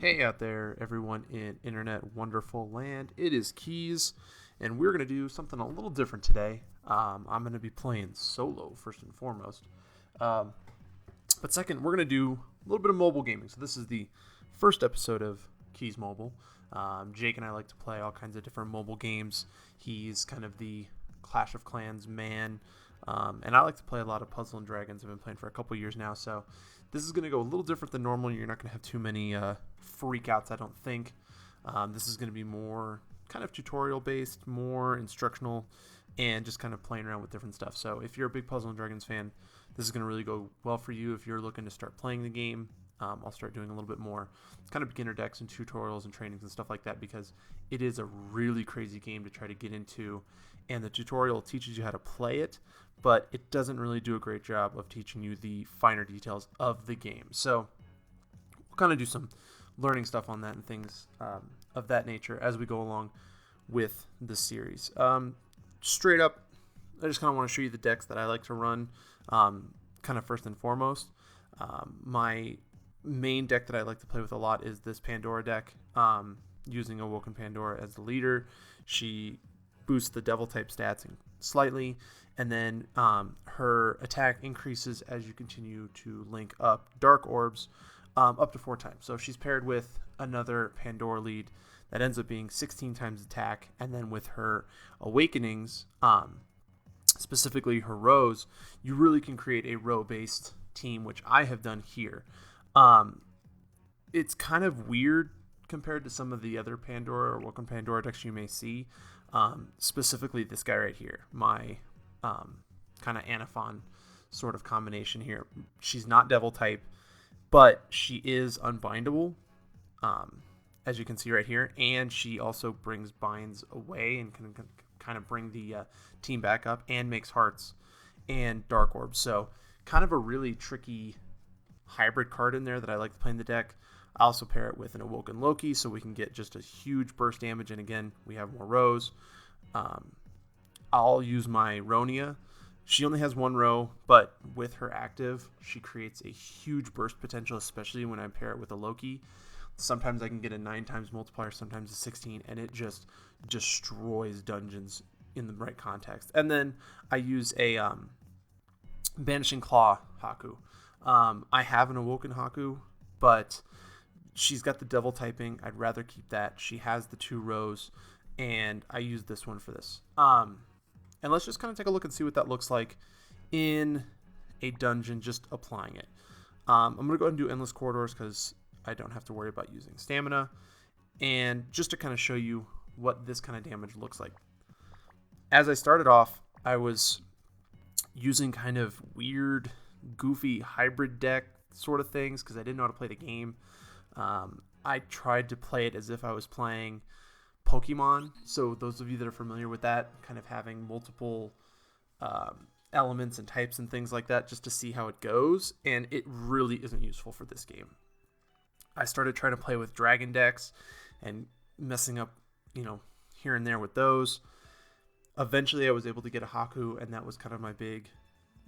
Hey out there, everyone in internet wonderful land. It is Kies, and we're going to do something a little different today. I'm going to be playing solo, first and foremost. Um, but second, we're going to do a little bit of mobile gaming. So this is the first episode of Kies Mobile. Jake and I like to play all kinds of different mobile games. He's kind of the Clash of Clans man. And I like to play a lot of Puzzle and Dragons. I've been playing for a couple years now, so this is going to go a little different than normal. You're not going to have too many freakouts, I don't think. This is going to be more kind of tutorial-based, more instructional, and just kind of playing around with different stuff. So if you're a big Puzzle and Dragons fan, this is going to really go well for you. If you're looking to start playing the game, I'll start doing a little bit more kind of beginner decks and tutorials and trainings and stuff like that, because it is a really crazy game to try to get into, and the tutorial teaches you how to play it, but it doesn't really do a great job of teaching you the finer details of the game. So we'll kind of do some learning stuff on that and things of that nature as we go along with the series. Straight up, I just kind of want to show you the decks that I like to run kind of first and foremost. My main deck that I like to play with a lot is this Pandora deck, using Awoken Pandora as the leader. She boosts the devil type stats slightly, and then her attack increases as you continue to link up dark orbs up to 4 times. So she's paired with another Pandora lead that ends up being 16 times attack, and then with her awakenings, specifically her rows, you really can create a row based team, which I have done here. It's kind of weird compared to some of the other Pandora or Welcome Pandora decks you may see. Specifically this guy right here, my kind of Anaphon sort of combination here. She's not devil type, but she is unbindable, as you can see right here, and she also brings binds away and can kind of bring the team back up, and makes hearts and dark orbs. So kind of a really tricky hybrid card in there that I like to play in the deck. I also pair it with an Awoken Loki, so we can get just a huge burst damage, and again, we have more rows. I'll use my Ronia. She only has 1 row, but with her active, she creates a huge burst potential, especially when I pair it with a Loki. Sometimes I can get a 9 times multiplier, sometimes a 16, and it just destroys dungeons in the right context. And then I use a Banishing Claw Haku. I have an Awoken Haku, but she's got the devil typing. I'd rather keep that. She has the 2 rows, and I use this one for this. And let's just kind of take a look and see what that looks like in a dungeon, just applying it. I'm going to go ahead and do Endless Corridors because I don't have to worry about using stamina. And just to kind of show you what this kind of damage looks like. As I started off, I was using kind of weird, goofy hybrid deck sort of things because I didn't know how to play the game. I tried to play it as if I was playing Pokemon. So those of you that are familiar with that, kind of having multiple elements and types and things like that, just to see how it goes. And it really isn't useful for this game. I started trying to play with dragon decks and messing up, here and there with those. Eventually I was able to get a Haku, and that was kind of my big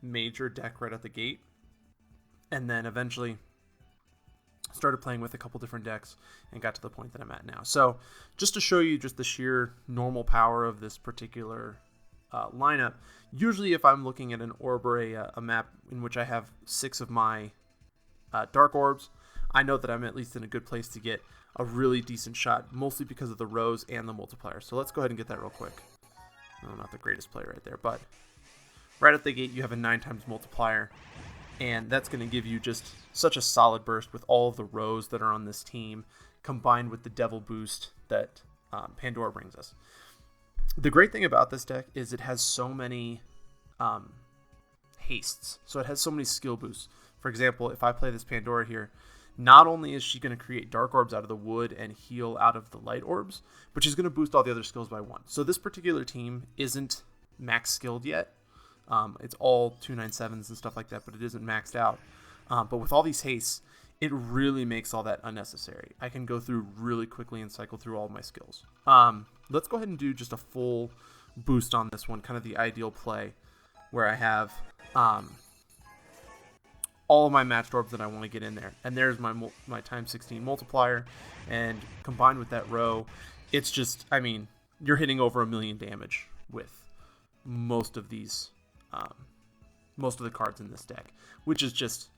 major deck right at the gate. And then eventually started playing with a couple different decks and got to the point that I'm at now. So just to show you just the sheer normal power of this particular lineup, usually if I'm looking at an orb or a map in which I have 6 of my dark orbs, I know that I'm at least in a good place to get a really decent shot, mostly because of the rows and the multiplier. So let's go ahead and get that real quick. Oh, not the greatest play right there, but right at the gate you have a 9 times multiplier, and that's going to give you just such a solid burst with all of the rows that are on this team, combined with the devil boost that Pandora brings us. The great thing about this deck is it has so many hastes, so it has so many skill boosts. For example, if I play this Pandora here, not only is she going to create dark orbs out of the wood and heal out of the light orbs, but she's going to boost all the other skills by 1. So this particular team isn't max skilled yet. It's all 297s and stuff like that, but it isn't maxed out. But with all these hastes, it really makes all that unnecessary. I can go through really quickly and cycle through all of my skills. Let's go ahead and do just a full boost on this one, kind of the ideal play, where I have all of my matched orbs that I want to get in there. And there's my times 16 multiplier. And combined with that row, it's just, I mean, you're hitting over 1 million damage with most of these, most of the cards in this deck, which is just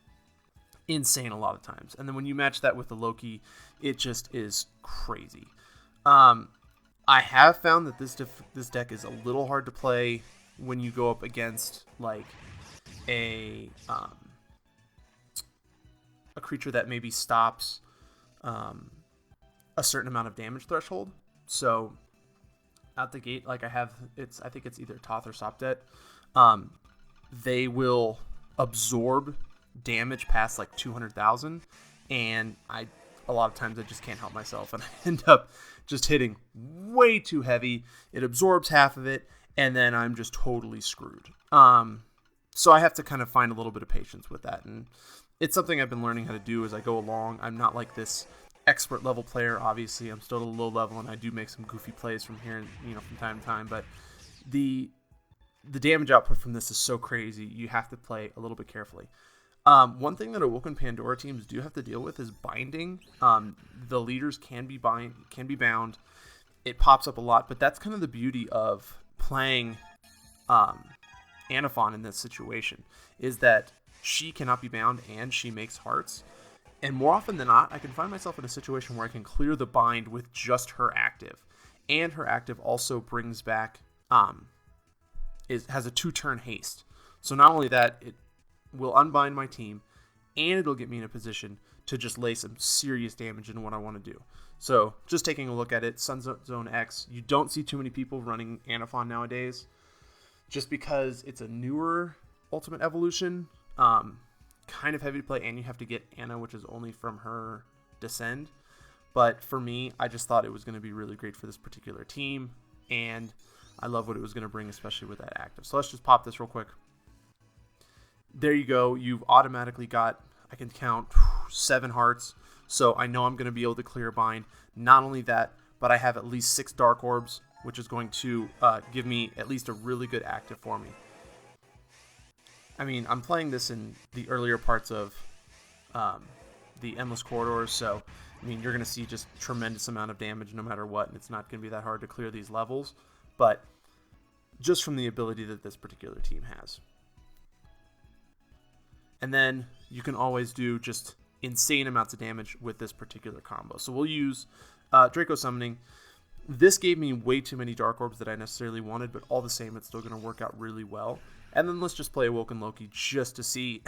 insane a lot of times. And then when you match that with the Loki, it just is crazy. I have found that this deck is a little hard to play when you go up against like a creature that maybe stops a certain amount of damage threshold. So out the gate, like I think it's either Toth or Sopdet, they will absorb damage past like 200,000, and a lot of times I just can't help myself, and I end up just hitting way too heavy. It absorbs half of it, and then I'm just totally screwed. So I have to kind of find a little bit of patience with that, and it's something I've been learning how to do as I go along. I'm not like this expert level player, obviously. I'm still at a low level, and I do make some goofy plays from here, from time to time, but the damage output from this is so crazy, you have to play a little bit carefully. One thing that Awoken Pandora teams do have to deal with is binding. The leaders can be bound. It pops up a lot, but that's kind of the beauty of playing Anaphon in this situation, is that she cannot be bound and she makes hearts. And more often than not, I can find myself in a situation where I can clear the bind with just her active. And her active also brings back, has a 2-turn haste. So not only that, it will unbind my team, and it'll get me in a position to just lay some serious damage into what I want to do. So just taking a look at it, Sunzone X, you don't see too many people running Anaphon nowadays, just because it's a newer Ultimate Evolution, kind of heavy to play, and you have to get Anna, which is only from her Descend. But for me, I just thought it was going to be really great for this particular team, and I love what it was going to bring, especially with that active. So let's just pop this real quick. There you go. You've automatically got, I can count 7 hearts, so I know I'm going to be able to clear a bind. Not only that, but I have at least 6 dark orbs, which is going to give me at least a really good active for me. I mean, I'm playing this in the earlier parts of the Endless Corridors, so I mean, you're going to see just tremendous amount of damage no matter what, and it's not going to be that hard to clear these levels, but just from the ability that this particular team has. And then you can always do just insane amounts of damage with this particular combo. So we'll use Draco Summoning. This gave me way too many Dark Orbs that I necessarily wanted, but all the same, it's still going to work out really well. And then let's just play Awoken Loki just to see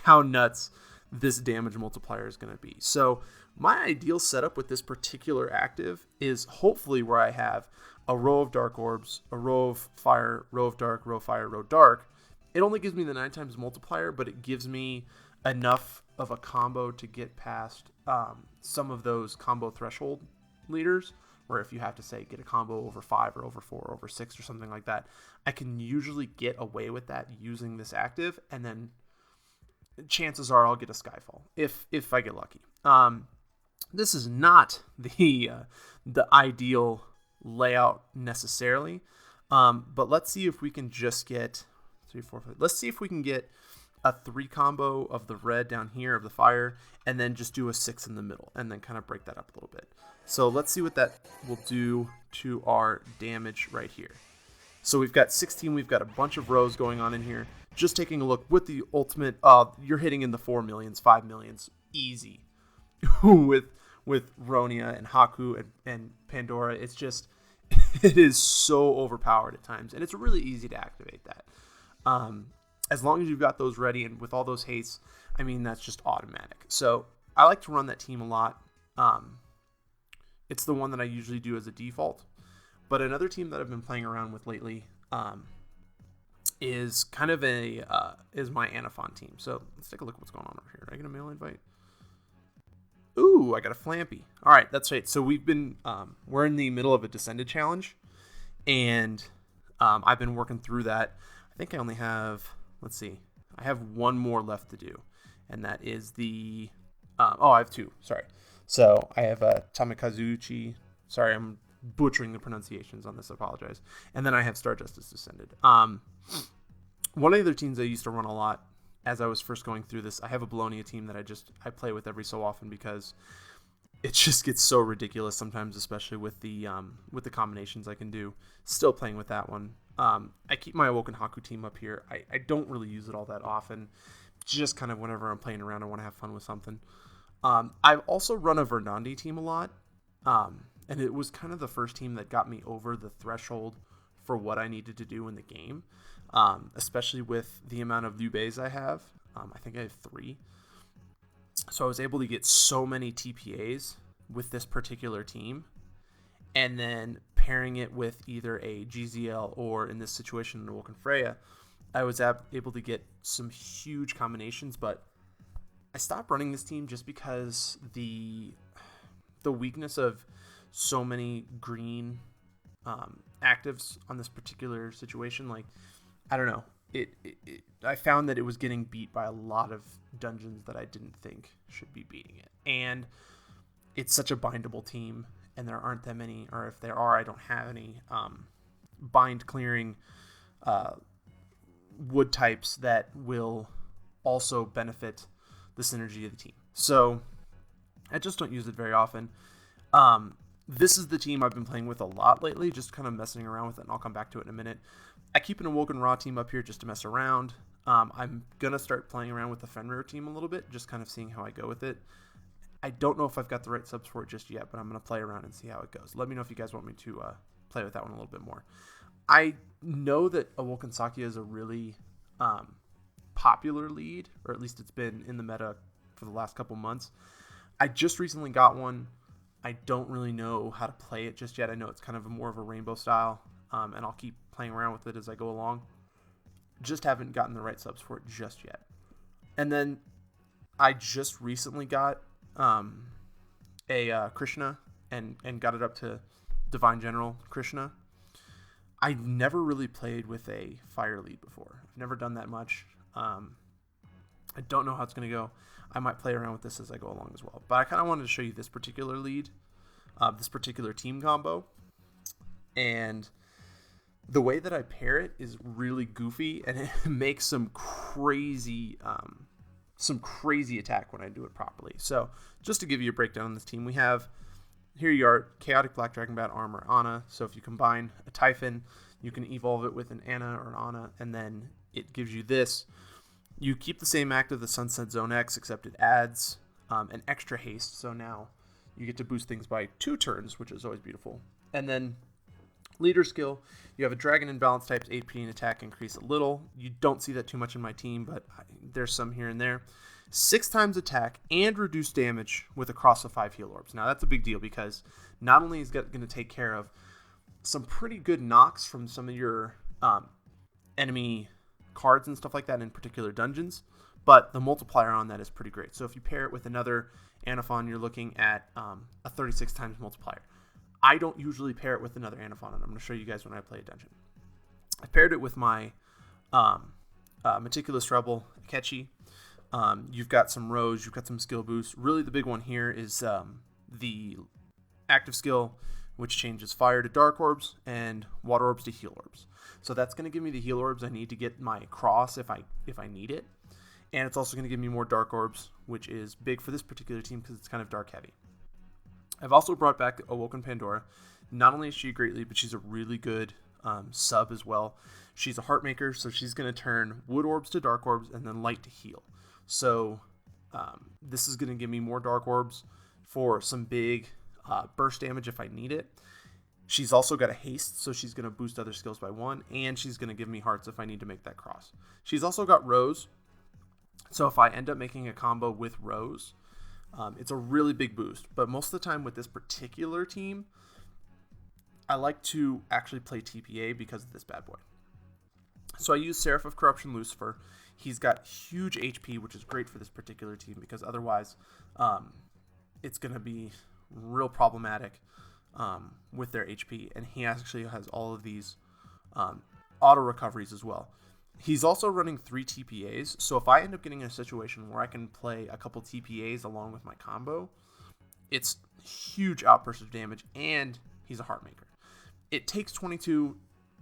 how nuts this damage multiplier is going to be. So my ideal setup with this particular active is hopefully where I have a row of Dark Orbs, a row of Fire, row of Dark, row of Fire, row of Dark. It only gives me the 9 times multiplier, but it gives me enough of a combo to get past some of those combo threshold leaders, where if you have to say get a combo over 5 or over 4 or over 6 or something like that, I can usually get away with that using this active, and then chances are I'll get a Skyfall if I get lucky. This is not the ideal layout necessarily, but let's see if we can just get 3, 4, 5. Let's see if we can get a 3 combo of the red down here of the fire, and then just do a 6 in the middle, and then kind of break that up a little bit. So let's see what that will do to our damage right here. So we've got 16. We've got a bunch of rows going on in here. Just taking a look with the ultimate, you're hitting in the 4 millions, 5 millions, easy. with Ronia and Haku and Pandora, it's just, it is so overpowered at times, and it's really easy to activate that. As long as you've got those ready, and with all those hastes, I mean, that's just automatic. So I like to run that team a lot. It's the one that I usually do as a default. But another team that I've been playing around with lately is kind of is my Anaphon team. So let's take a look at what's going on over here. Did I get a mail invite? Ooh, I got a Flampy. All right, that's right. So we've been we're in the middle of a Descended challenge, and I've been working through that. I think I only have, let's see, I have one more left to do, and that is the, I have 2, sorry. So I have Tamikazuchi, sorry, I'm butchering the pronunciations on this, I apologize. And then I have Star Justice Descended. One of the other teams I used to run a lot as I was first going through this. I have a Bologna team that I play with every so often because it just gets so ridiculous sometimes, especially with the combinations I can do. Still playing with that one. I keep my Awoken Haku team up here. I don't really use it all that often. Just kind of whenever I'm playing around, I want to have fun with something. I've also run a Verdandi team a lot. And it was kind of the first team that got me over the threshold for what I needed to do in the game. Especially with the amount of Lubes I have. I think I have 3. So I was able to get so many TPAs with this particular team, and then pairing it with either a GZL or, in this situation, an Awoken Freya, I was able to get some huge combinations. But I stopped running this team just because the weakness of so many green actives on this particular situation, like, I don't know. I found that it was getting beat by a lot of dungeons that I didn't think should be beating it. And it's such a bindable team, and there aren't that many, or if there are, I don't have any bind clearing wood types that will also benefit the synergy of the team. So I just don't use it very often. This is the team I've been playing with a lot lately, just kind of messing around with it, and I'll come back to it in a minute. I keep an Awoken Raw team up here just to mess around. I'm going to start playing around with the Fenrir team a little bit, just kind of seeing how I go with it. I don't know if I've got the right subs for it just yet, but I'm going to play around and see how it goes. Let me know if you guys want me to play with that one a little bit more. I know that Awoken Sakia is a really popular lead, or at least it's been in the meta for the last couple months. I just recently got one. I don't really know how to play it just yet. I know it's kind of more of a rainbow style, and I'll keep playing around with it as I go along. Just haven't gotten the right subs for it just yet. And then I just recently got a Krishna and got it up to Divine General Krishna. I never really played with a fire lead before. I've never done that much. I don't know how it's going to go. I might play around with this as I go along as well. But I kind of wanted to show you this particular lead, this particular team combo. And the way that I pair it is really goofy, and it makes some crazy attack when I do it properly. So just to give you a breakdown on this team, we have, here you are, Chaotic Black Dragon Bat Armor Ana. So if you combine a Typhon, you can evolve it with an Ana or an Ana, and then it gives you this. You keep the same active, the Sunset Zone X, except it adds an extra haste. So now you get to boost things by 2 turns, which is always beautiful. And then leader skill, you have a Dragon and Balance types, AP and attack increase a little. You don't see that too much in my team, but there's some here and there. 6 times attack and reduce damage with a cross of 5 heal orbs. Now that's a big deal because not only is it going to take care of some pretty good knocks from some of your enemy cards and stuff like that in particular dungeons, but the multiplier on that is pretty great. So if you pair it with another Anaphon, you're looking at a 36 times multiplier. I don't usually pair it with another Anaphon, and I'm going to show you guys when I play a dungeon. I paired it with my Meticulous Rebel Akechi. You've got some Rose, you've got some skill boosts. Really the big one here is the active skill, which changes fire to dark orbs and water orbs to heal orbs. So that's going to give me the heal orbs I need to get my cross if I need it. And it's also going to give me more dark orbs, which is big for this particular team because it's kind of dark heavy. I've also brought back Awoken Pandora. Not only is she a great lead, but she's a really good sub as well. She's a heart maker, so she's going to turn wood orbs to dark orbs and then light to heal. So this is going to give me more dark orbs for some big burst damage if I need it. She's also got a haste, so she's going to boost other skills by 1, and she's going to give me hearts if I need to make that cross. She's also got Rose, so if I end up making a combo with Rose, it's a really big boost. But most of the time with this particular team, I like to actually play TPA because of this bad boy. So I use Seraph of Corruption Lucifer. He's got huge HP, which is great for this particular team because otherwise it's going to be real problematic with their HP. And he actually has all of these auto recoveries as well. He's also running 3 TPAs, so if I end up getting in a situation where I can play a couple TPAs along with my combo, it's huge outburst of damage, and he's a heart maker. It takes 22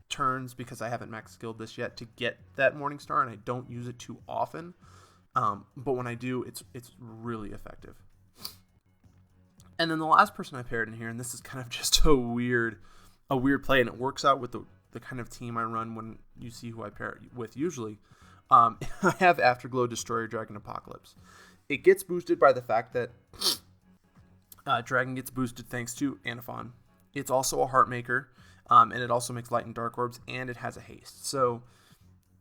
turns because I haven't max skilled this yet to get that Morning Star, and I don't use it too often. But when I do, it's really effective. And then the last person I paired in here, and this is kind of just a weird play, and it works out with the kind of team I run when you see who I pair it with usually. I have Afterglow, Destroyer, Dragon, Apocalypse. It gets boosted by the fact that Dragon gets boosted thanks to Anaphon. It's also a Heart Maker, and it also makes Light and Dark Orbs, and it has a haste. So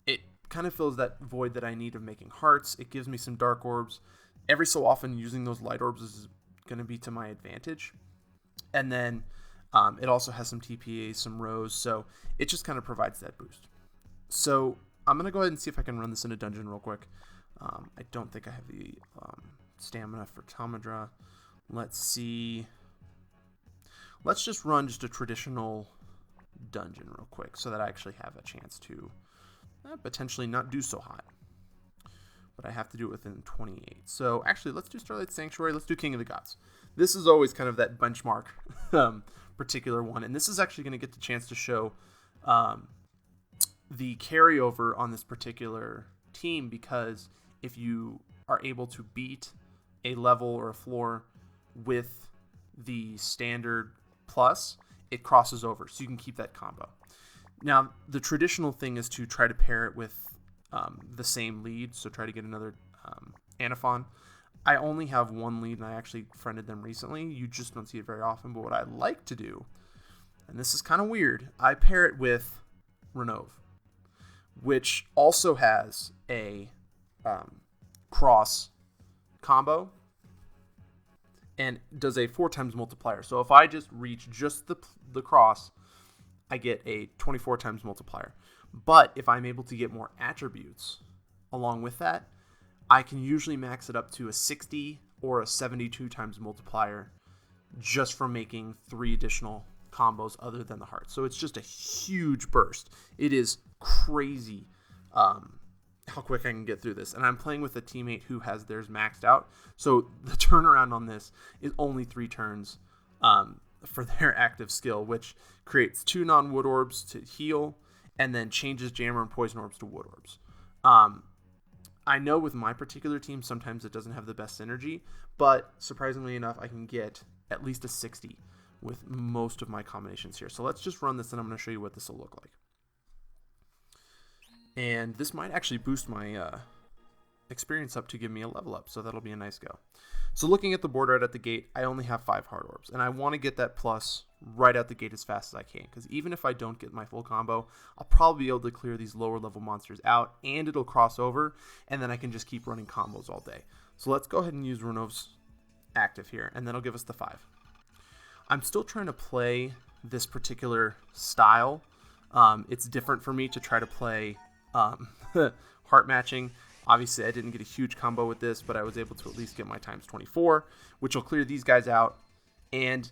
it kind of fills that void that I need of making hearts. It gives me some Dark Orbs. Every so often, using those Light Orbs is going to be to my advantage. And then it also has some TPAs, some rows, so it just kind of provides that boost. So I'm going to go ahead and see if I can run this in a dungeon real quick. I don't think I have the stamina for Tamandra. Let's see. Let's just run just a traditional dungeon real quick so that I actually have a chance to potentially not do so hot. But I have to do it within 28. So actually, let's do Starlight Sanctuary. Let's do King of the Gods. This is always kind of that benchmark particular one. And this is actually going to get the chance to show the carryover on this particular team, because if you are able to beat a level or a floor with the standard plus, it crosses over, so you can keep that combo. Now, the traditional thing is to try to pair it with the same lead, so try to get another Anaphon. I only have one lead, and I actually friended them recently. You just don't see it very often, but what I like to do, and this is kind of weird, I pair it with Renove, which also has a cross combo and does a 4 times multiplier. So if I just reach just the cross, I get a 24 times multiplier. But if I'm able to get more attributes along with that, I can usually max it up to a 60 or a 72 times multiplier just from making 3 additional combos other than the heart. So it's just a huge burst. It is crazy how quick I can get through this. And I'm playing with a teammate who has theirs maxed out. So the turnaround on this is only 3 turns for their active skill, which creates 2 non-wood orbs to heal and then changes Jammer and Poison Orbs to wood orbs. I know with my particular team, sometimes it doesn't have the best synergy, but surprisingly enough, I can get at least a 60 with most of my combinations here. So let's just run this, and I'm going to show you what this will look like. And this might actually boost my experience up to give me a level up, so that'll be a nice go. So looking at the board right at the gate, I only have 5 Heart Orbs, and I want to get that plus right out the gate as fast as I can, because even if I don't get my full combo, I'll probably be able to clear these lower level monsters out, and it'll cross over, and then I can just keep running combos all day. So let's go ahead and use Renove's active here, and then it'll give us the 5. I'm still trying to play this particular style. It's different for me to try to play heart matching. Obviously, I didn't get a huge combo with this, but I was able to at least get my times 24, which will clear these guys out. And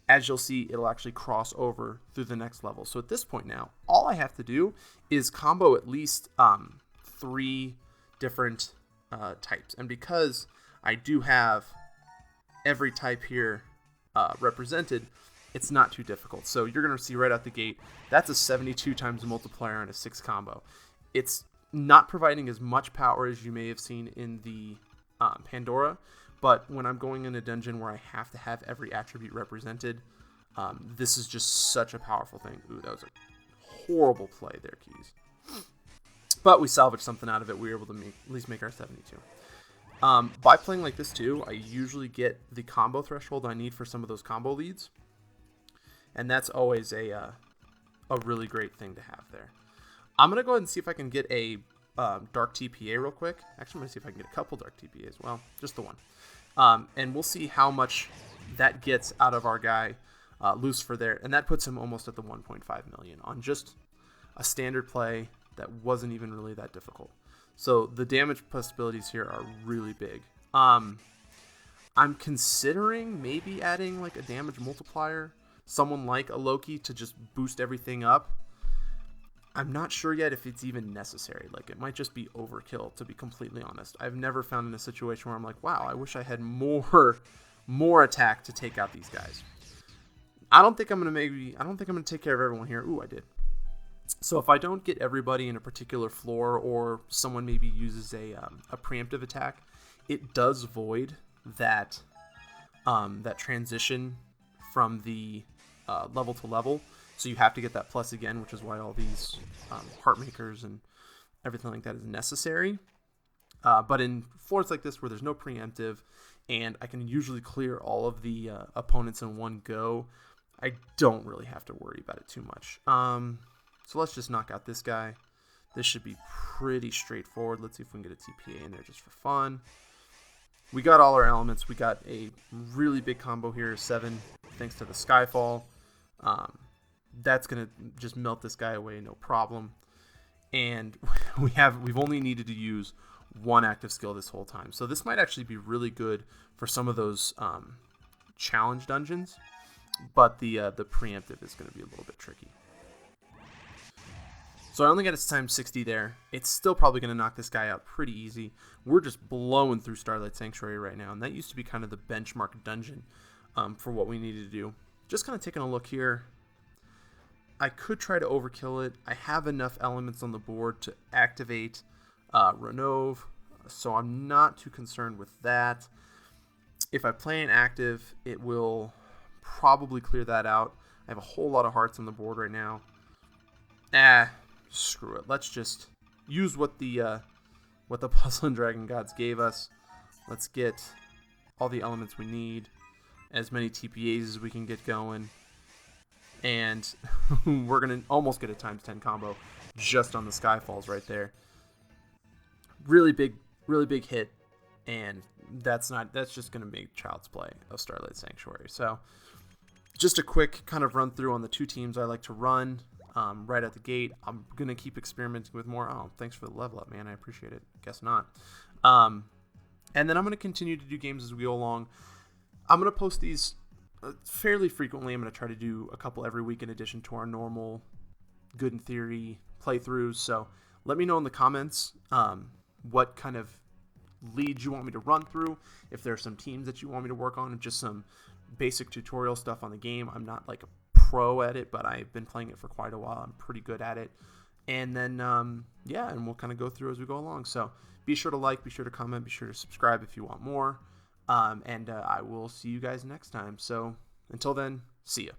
as you'll see, it'll actually cross over through the next level. So at this point now, all I have to do is combo at least 3 different types. And because I do have every type here represented, it's not too difficult. So you're going to see right out the gate, that's a 72 times multiplier and a 6 combo. It's not providing as much power as you may have seen in the Pandora, but when I'm going in a dungeon where I have to have every attribute represented, this is just such a powerful thing. Ooh, that was a horrible play there, Kies. But we salvaged something out of it. We were able to at least make our 72. By playing like this too, I usually get the combo threshold I need for some of those combo leads, and that's always a really great thing to have there. I'm going to go ahead and see if I can get a Dark TPA real quick. Actually, I'm going to see if I can get a couple Dark TPAs. Well, just the one. And we'll see how much that gets out of our guy Lucifer there. And that puts him almost at the 1.5 million on just a standard play that wasn't even really that difficult. So the damage possibilities here are really big. I'm considering maybe adding like a damage multiplier, someone like a Loki to just boost everything up. I'm not sure yet if it's even necessary. Like, it might just be overkill, to be completely honest. I've never found in a situation where I'm like, wow, I wish I had more attack to take out these guys. I don't think I'm gonna take care of everyone here. Ooh, I did. So if I don't get everybody in a particular floor, or someone maybe uses a preemptive attack, it does void that that transition from the level to level. So you have to get that plus again, which is why all these heart makers and everything like that is necessary. But in floors like this where there's no preemptive, and I can usually clear all of the opponents in one go, I don't really have to worry about it too much. So let's just knock out this guy. This should be pretty straightforward. Let's see if we can get a TPA in there just for fun. We got all our elements. We got a really big combo here, 7, thanks to the Skyfall. That's going to just melt this guy away, no problem. And we've only needed to use one active skill this whole time. So this might actually be really good for some of those challenge dungeons, but the preemptive is going to be a little bit tricky. So I only got his time 60 there. It's still probably going to knock this guy out pretty easy. We're just blowing through Starlight Sanctuary right now, and that used to be kind of the benchmark dungeon for what we needed to do. Just kind of taking a look here. I could try to overkill it. I have enough elements on the board to activate Renove, so I'm not too concerned with that. If I play an active, it will probably clear that out. I have a whole lot of hearts on the board right now. Screw it. Let's just use what the Puzzle and Dragon Gods gave us. Let's get all the elements we need, as many TPAs as we can get going, and we're gonna almost get a ×10 combo just on the Skyfalls right there. Really big hit, and that's just gonna make child's play of Starlight Sanctuary. So just a quick kind of run through on the two teams I like to run. Right at the gate. I'm going to keep experimenting with more. Oh, thanks for the level up, man. I appreciate it. Guess not. And then I'm going to continue to do games as we go along. I'm going to post these fairly frequently. I'm going to try to do a couple every week in addition to our normal Good in Theory playthroughs. So let me know in the comments what kind of leads you want me to run through. If there are some teams that you want me to work on, and just some basic tutorial stuff on the game. I'm not like a pro at it, but I've been playing it for quite a while. I'm pretty good at it. And then yeah, and we'll kind of go through as we go along. So be sure to like, be sure to comment, be sure to subscribe if you want more, and I will see you guys next time. So until then, see ya.